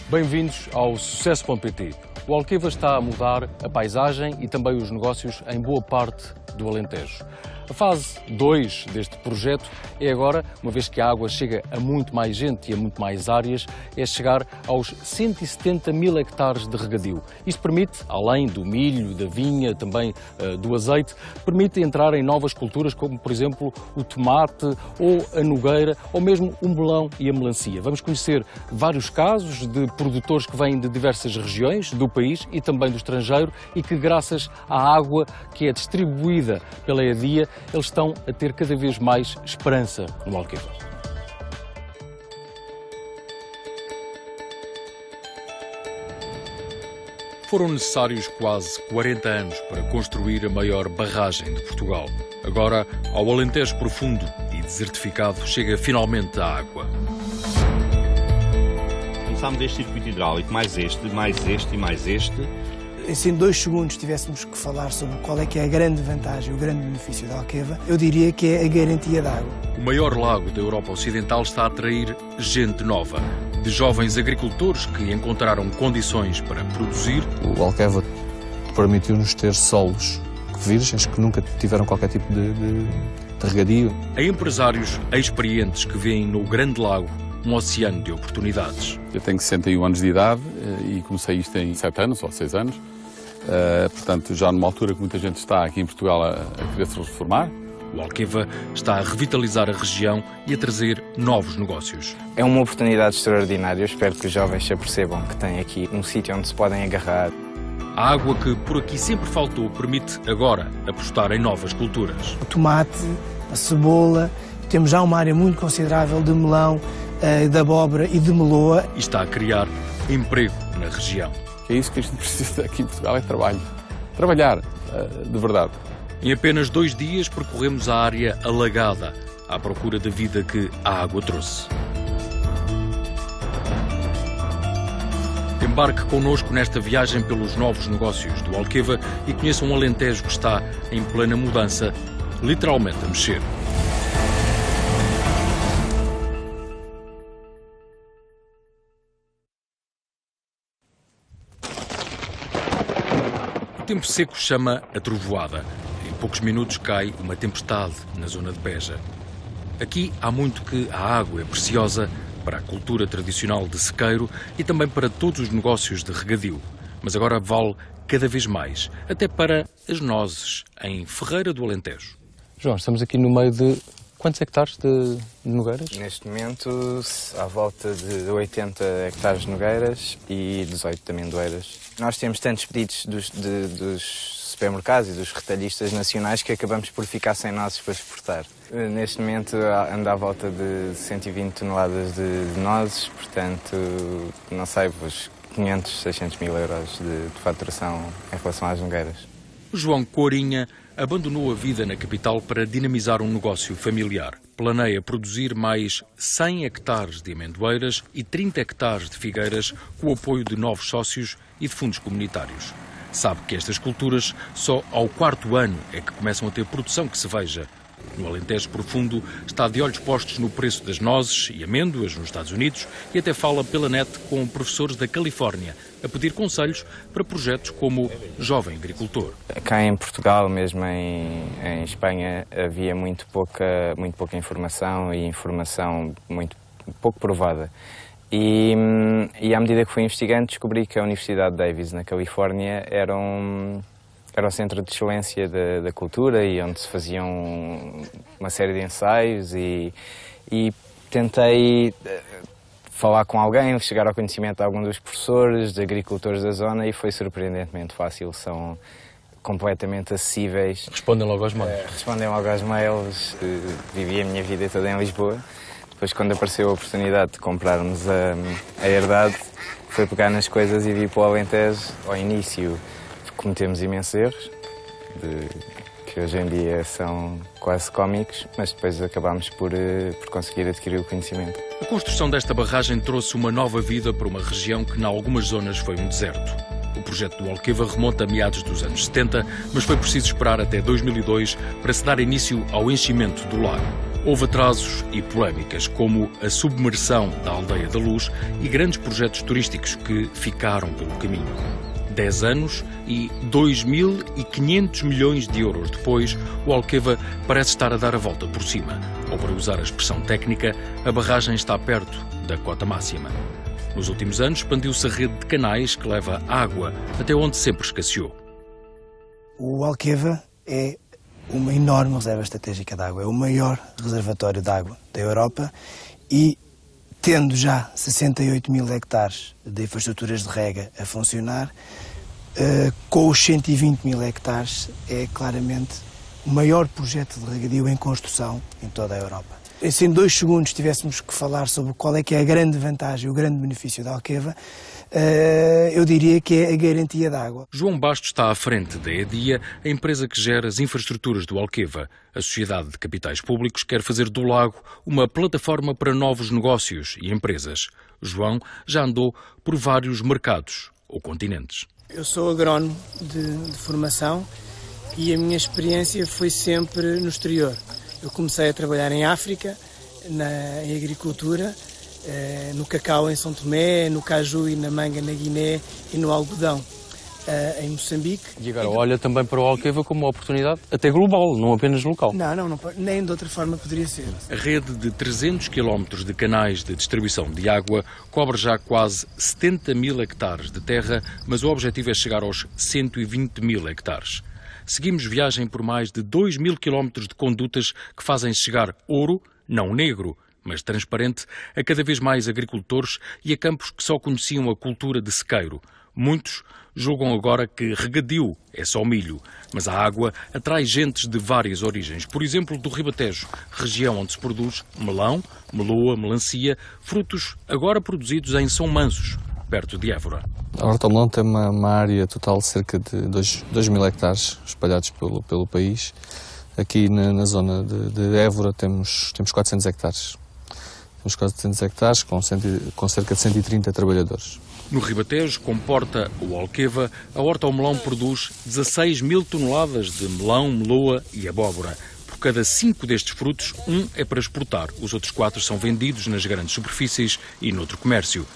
Bem-vindos ao Sucesso.pt. O Alqueva está a mudar a paisagem e também os negócios em boa parte do Alentejo. A fase 2 deste projeto é agora, uma vez que a água chega a muito mais gente e a muito mais áreas, é chegar aos 170 mil hectares de regadio. Isto permite, além do milho, da vinha, também do azeite, permite entrar em novas culturas como, por exemplo, o tomate ou a nogueira ou mesmo o melão e a melancia. Vamos conhecer vários casos de produtores que vêm de diversas regiões do país e também do estrangeiro e que, graças à água que é distribuída pela EDIA, eles estão a ter cada vez mais esperança no Alqueva. Foram necessários quase 40 anos para construir a maior barragem de Portugal. Agora, ao Alentejo profundo e desertificado, chega finalmente a água. Começámos este circuito hidráulico, mais este e mais este. Se em 2 segundos tivéssemos que falar sobre qual é que é a grande vantagem, o grande benefício da Alqueva, eu diria que é a garantia de água. O maior lago da Europa Ocidental está a atrair gente nova, de jovens agricultores que encontraram condições para produzir. O Alqueva permitiu-nos ter solos virgens que nunca tiveram qualquer tipo de regadio. A empresários experientes que veem no Grande Lago um oceano de oportunidades. Eu tenho 61 anos de idade e comecei isto em 7 anos ou 6 anos. Portanto, já numa altura que muita gente está aqui em Portugal a querer se reformar. O Alqueva está a revitalizar a região e a trazer novos negócios. É uma oportunidade extraordinária. Eu espero que os jovens se apercebam que têm aqui um sítio onde se podem agarrar. A água que por aqui sempre faltou permite agora apostar em novas culturas. O tomate, a cebola, temos já uma área muito considerável de melão, de abóbora e de meloa. E está a criar emprego na região. É isso que a gente precisa aqui em Portugal, é trabalho. Trabalhar, de verdade. Em apenas 2 dias percorremos a área alagada, à procura da vida que a água trouxe. Embarque connosco nesta viagem pelos novos negócios do Alqueva e conheça um Alentejo que está em plena mudança, literalmente a mexer. O tempo seco chama a trovoada. Em poucos minutos cai uma tempestade na zona de Beja. Aqui há muito que a água é preciosa para a cultura tradicional de sequeiro e também para todos os negócios de regadio. Mas agora vale cada vez mais, até para as nozes, em Ferreira do Alentejo. João, estamos aqui no meio de quantos hectares de nogueiras? Neste momento, à volta de 80 hectares de nogueiras e 18 de amendoeiras. Nós temos tantos pedidos dos supermercados e dos retalhistas nacionais que acabamos por ficar sem nozes para exportar. Neste momento anda à volta de 120 toneladas de nozes, portanto, não sei, os 500, 600 mil euros de faturação em relação às nogueiras. O João Corinha abandonou a vida na capital para dinamizar um negócio familiar. Planeia produzir mais 100 hectares de amendoeiras e 30 hectares de figueiras com o apoio de novos sócios e de fundos comunitários. Sabe que estas culturas só ao 4º ano é que começam a ter produção que se veja. No Alentejo profundo está de olhos postos no preço das nozes e amêndoas nos Estados Unidos e até fala pela net com professores da Califórnia a pedir conselhos para projetos como Jovem Agricultor. Cá em Portugal, mesmo em Espanha, havia muito pouca informação e informação muito pouco provada. E à medida que fui investigando, descobri que a Universidade Davis, na Califórnia, era um centro de excelência da cultura e onde se faziam uma série de ensaios e tentei falar com alguém, chegar ao conhecimento de algum dos professores, de agricultores da zona e foi surpreendentemente fácil. São completamente acessíveis. Respondem logo aos mails. Respondem logo aos mails. Vivi a minha vida toda em Lisboa. Depois, quando apareceu a oportunidade de comprarmos a herdade, foi pegar nas coisas e vir para o Alentejo. Ao início cometemos imensos erros, que hoje em dia são quase cómicos, mas depois acabámos por conseguir adquirir o conhecimento. A construção desta barragem trouxe uma nova vida para uma região que, em algumas zonas, foi um deserto. O projeto do Alqueva remonta a meados dos anos 70, mas foi preciso esperar até 2002 para se dar início ao enchimento do lago. Houve atrasos e polémicas, como a submersão da Aldeia da Luz e grandes projetos turísticos que ficaram pelo caminho. 10 anos e 2.500 milhões de euros depois, o Alqueva parece estar a dar a volta por cima. Ou, para usar a expressão técnica, a barragem está perto da cota máxima. Nos últimos anos, expandiu-se a rede de canais que leva água até onde sempre escasseou. O Alqueva é uma enorme reserva estratégica de água. É o maior reservatório de água da Europa e, tendo já 68 mil hectares de infraestruturas de rega a funcionar, com os 120 mil hectares é claramente o maior projeto de regadio em construção em toda a Europa. Se em 2 segundos tivéssemos que falar sobre qual é que é a grande vantagem, o grande benefício da Alqueva, eu diria que é a garantia de água. João Bastos está à frente da EDIA, a empresa que gera as infraestruturas do Alqueva. A Sociedade de Capitais Públicos quer fazer do lago uma plataforma para novos negócios e empresas. João já andou por vários mercados ou continentes. Eu sou agrónomo de formação e a minha experiência foi sempre no exterior. Eu comecei a trabalhar em África, em agricultura, no cacau em São Tomé, no caju e na manga na Guiné e no algodão em Moçambique. E agora olha também para o Alqueva como uma oportunidade até global, não apenas local. Não, nem de outra forma poderia ser. A rede de 300 km de canais de distribuição de água cobre já quase 70 mil hectares de terra, mas o objetivo é chegar aos 120 mil hectares. Seguimos viagem por mais de 2 mil quilómetros de condutas que fazem chegar ouro, não negro, mas transparente, a cada vez mais agricultores e a campos que só conheciam a cultura de sequeiro. Muitos julgam agora que regadio é só milho, mas a água atrai gentes de várias origens. Por exemplo, do Ribatejo, região onde se produz melão, meloa, melancia, frutos agora produzidos em São Mansos, perto de Évora. A Horta ao Melão tem uma área total de cerca de 2 mil hectares espalhados pelo país. Aqui na zona de Évora temos 400 hectares. Temos 400 hectares com cerca de 130 trabalhadores. No Ribatejo, com porta o Alqueva, a Horta ao Melão produz 16 mil toneladas de melão, meloa e abóbora. Por cada 5 destes frutos, 1 é para exportar. Os outros 4 são vendidos nas grandes superfícies e noutro comércio.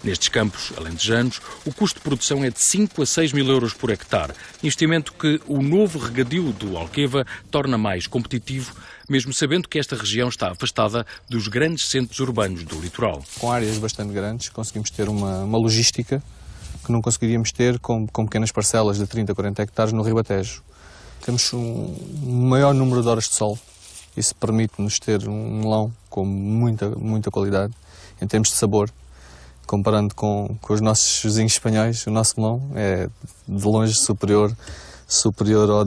Nestes campos alentejanos, o custo de produção é de 5 a 6 mil euros por hectare, investimento que o novo regadio do Alqueva torna mais competitivo, mesmo sabendo que esta região está afastada dos grandes centros urbanos do litoral. Com áreas bastante grandes, conseguimos ter uma logística que não conseguiríamos ter com pequenas parcelas de 30 a 40 hectares no Ribatejo. Temos um maior número de horas de sol, isso permite-nos ter um melão com muita qualidade em termos de sabor. Comparando com os nossos vizinhos espanhóis, o nosso melão é de longe superior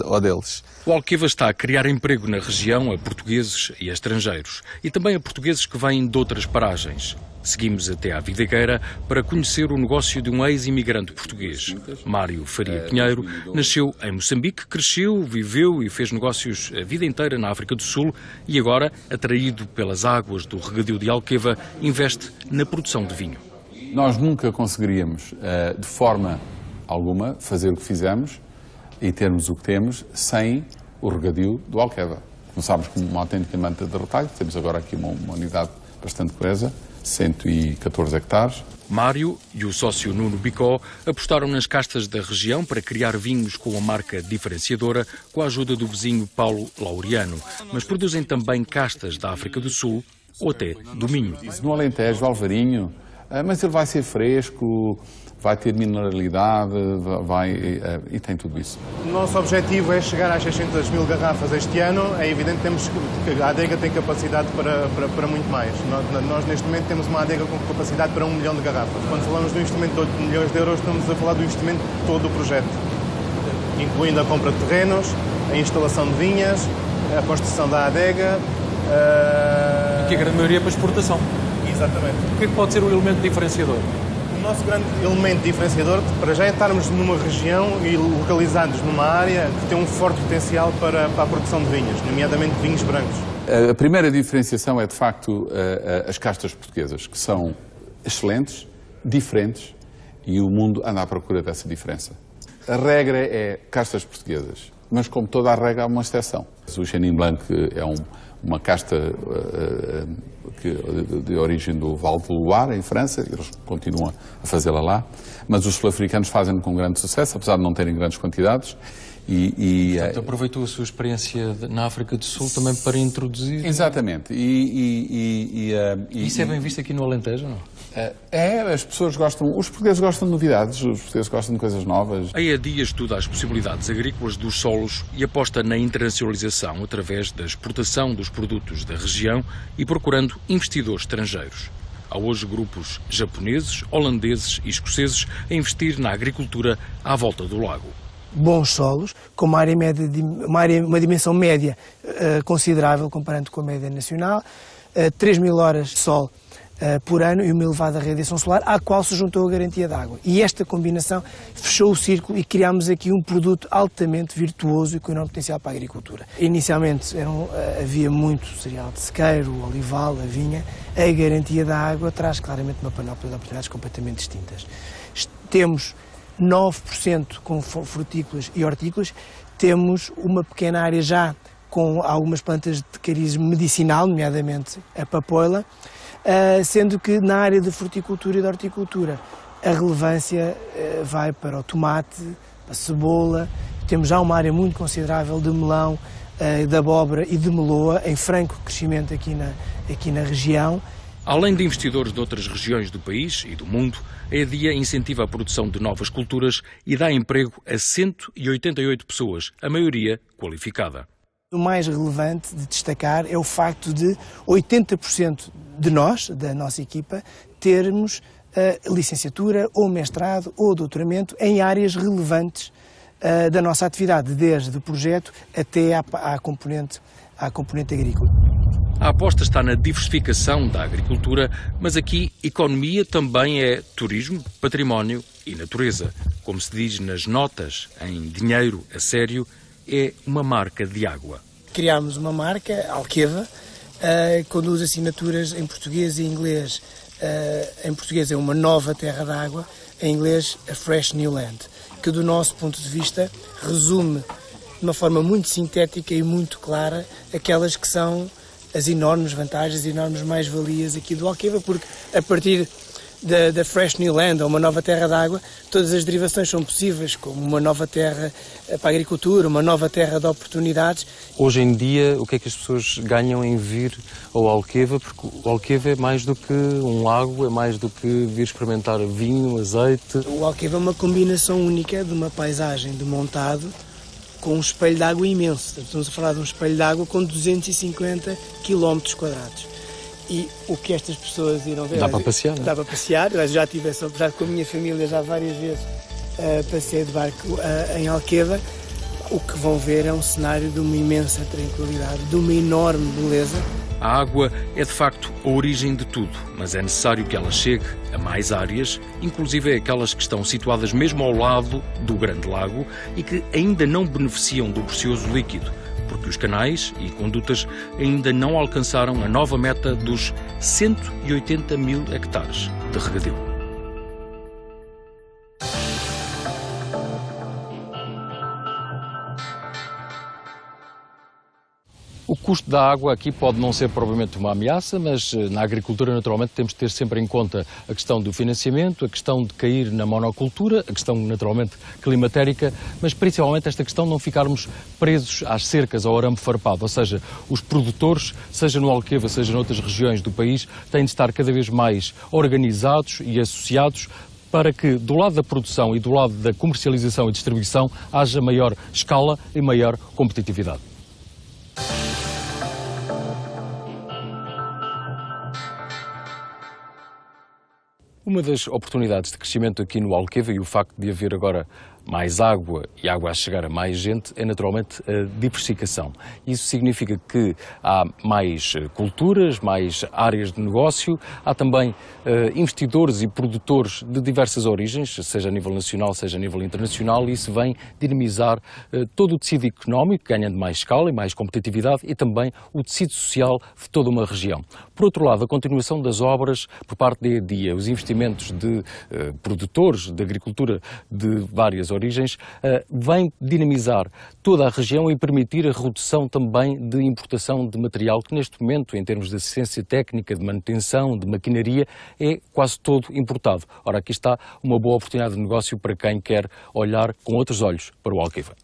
ao deles. O Alqueva está a criar emprego na região a portugueses e a estrangeiros, e também a portugueses que vêm de outras paragens. Seguimos até à Videgueira para conhecer o negócio de um ex-imigrante português. Mário Faria Pinheiro nasceu em Moçambique, cresceu, viveu e fez negócios a vida inteira na África do Sul e agora, atraído pelas águas do regadio de Alqueva, investe na produção de vinho. Nós nunca conseguiríamos, de forma alguma, fazer o que fizemos e termos o que temos sem o regadio do Alqueva. Começámos com uma autêntica manta de retalho, temos agora aqui uma unidade bastante coesa, 114 hectares. Mário e o sócio Nuno Bicó apostaram nas castas da região para criar vinhos com a marca diferenciadora, com a ajuda do vizinho Paulo Laureano, mas produzem também castas da África do Sul ou até do Minho. No Alentejo, Alvarinho, mas ele vai ser fresco, vai ter mineralidade, e tem tudo isso. O nosso objetivo é chegar às 600 mil garrafas este ano. É evidente que a adega tem capacidade para muito mais. Nós, neste momento, temos uma adega com capacidade para 1 milhão de garrafas. Quando falamos de um investimento de 8 milhões de euros, estamos a falar do investimento de todo o projeto, incluindo a compra de terrenos, a instalação de vinhas, a construção da adega. Que a grande maioria é para exportação. Exatamente. O que é que pode ser o elemento diferenciador? O nosso grande elemento diferenciador, para já, é estarmos numa região e localizados numa área que tem um forte potencial para a produção de vinhos, nomeadamente vinhos brancos. A primeira diferenciação é, de facto, as castas portuguesas, que são excelentes, diferentes, e o mundo anda à procura dessa diferença. A regra é castas portuguesas, mas como toda a regra há uma exceção. O Chenin Blanc é uma casta de origem do Val do Loire, em França, eles continuam a fazê-la lá, mas os sul-africanos fazem com grande sucesso, apesar de não terem grandes quantidades. Portanto, aproveitou a sua experiência na África do Sul também para introduzir... Exatamente. Isso é bem visto aqui no Alentejo, não? As pessoas gostam, os portugueses gostam de novidades, os portugueses gostam de coisas novas. A EDIA estuda as possibilidades agrícolas dos solos e aposta na internacionalização através da exportação dos produtos da região e procurando investidores estrangeiros. Há hoje grupos japoneses, holandeses e escoceses a investir na agricultura à volta do lago. Bons solos, com uma dimensão média considerável comparando com a média nacional, 3.000 horas de sol por ano e uma elevada radiação solar, à qual se juntou a garantia de água. E esta combinação fechou o círculo e criámos aqui um produto altamente virtuoso e com enorme potencial para a agricultura. Inicialmente havia muito cereal de sequeiro, o olival, a vinha. A garantia da água traz claramente uma panóplia de oportunidades completamente distintas. Temos 9% com frutícolas e hortícolas, temos uma pequena área já com algumas plantas de cariz medicinal, nomeadamente a papoila, sendo que na área de fruticultura e de horticultura a relevância vai para o tomate, a cebola, temos já uma área muito considerável de melão, de abóbora e de meloa, em franco crescimento aqui na região. Além de investidores de outras regiões do país e do mundo, a EDIA incentiva a produção de novas culturas e dá emprego a 188 pessoas, a maioria qualificada. O mais relevante de destacar é o facto de 80% de nós, da nossa equipa, termos licenciatura ou mestrado ou doutoramento em áreas relevantes da nossa atividade, desde o projeto até à componente agrícola. A aposta está na diversificação da agricultura, mas aqui economia também é turismo, património e natureza. Como se diz nas notas, em dinheiro a sério, é uma marca de água. Criámos uma marca, Alqueva, com 2 assinaturas em português e inglês. Em português é uma nova terra d'água, em inglês a Fresh New Land, que do nosso ponto de vista resume de uma forma muito sintética e muito clara aquelas que são as enormes vantagens e enormes mais-valias aqui do Alqueva, porque a partir da Fresh New Land, ou uma nova terra d'água, todas as derivações são possíveis, como uma nova terra para a agricultura, uma nova terra de oportunidades. Hoje em dia, o que é que as pessoas ganham em vir ao Alqueva? Porque o Alqueva é mais do que um lago, é mais do que vir experimentar vinho, azeite. O Alqueva é uma combinação única de uma paisagem de montado com um espelho de água imenso. Estamos a falar de um espelho de água com 250 km². E o que estas pessoas irão ver... Dá para passear, não é? Dá para passear. Eu já tive essa oportunidade com a minha família, já várias vezes passei de barco em Alqueva. O que vão ver é um cenário de uma imensa tranquilidade, de uma enorme beleza. A água é de facto a origem de tudo, mas é necessário que ela chegue a mais áreas, inclusive aquelas que estão situadas mesmo ao lado do Grande Lago e que ainda não beneficiam do precioso líquido, porque os canais e condutas ainda não alcançaram a nova meta dos 180 mil hectares de regadio. O custo da água aqui pode não ser provavelmente uma ameaça, mas na agricultura naturalmente temos de ter sempre em conta a questão do financiamento, a questão de cair na monocultura, a questão naturalmente climatérica, mas principalmente esta questão de não ficarmos presos às cercas, ao arame farpado, ou seja, os produtores, seja no Alqueva, seja noutras regiões do país, têm de estar cada vez mais organizados e associados para que do lado da produção e do lado da comercialização e distribuição haja maior escala e maior competitividade. Uma das oportunidades de crescimento aqui no Alqueva e o facto de haver agora mais água e água a chegar a mais gente é naturalmente a diversificação. Isso significa que há mais culturas, mais áreas de negócio, há também investidores e produtores de diversas origens, seja a nível nacional, seja a nível internacional, e isso vem dinamizar todo o tecido económico, ganhando mais escala e mais competitividade, e também o tecido social de toda uma região. Por outro lado, a continuação das obras por parte da EDIA, os investimentos de produtores de agricultura de várias origens, origens, vem dinamizar toda a região e permitir a redução também de importação de material que neste momento, em termos de assistência técnica, de manutenção, de maquinaria, é quase todo importado. Ora, aqui está uma boa oportunidade de negócio para quem quer olhar com outros olhos para o Alqueva.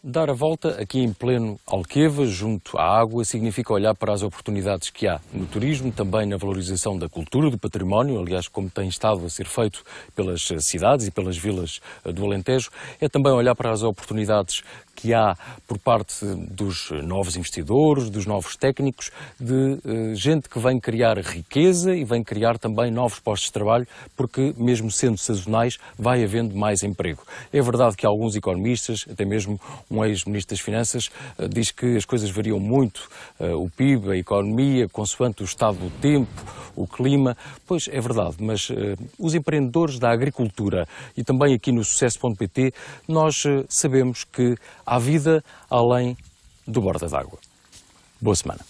Dar a volta aqui em pleno Alqueva, junto à água, significa olhar para as oportunidades que há no turismo, também na valorização da cultura, do património, aliás, como tem estado a ser feito pelas cidades e pelas vilas do Alentejo. É também olhar para as oportunidades que há por parte dos novos investidores, dos novos técnicos, de gente que vem criar riqueza e vem criar também novos postos de trabalho, porque mesmo sendo sazonais, vai havendo mais emprego. É verdade que alguns economistas, até mesmo um ex-ministro das Finanças, diz que as coisas variam muito, o PIB, a economia, consoante o estado do tempo, o clima. Pois é verdade, mas os empreendedores da agricultura e também aqui no Sucesso.pt, nós sabemos que há vida além do borda d'água. Boa semana.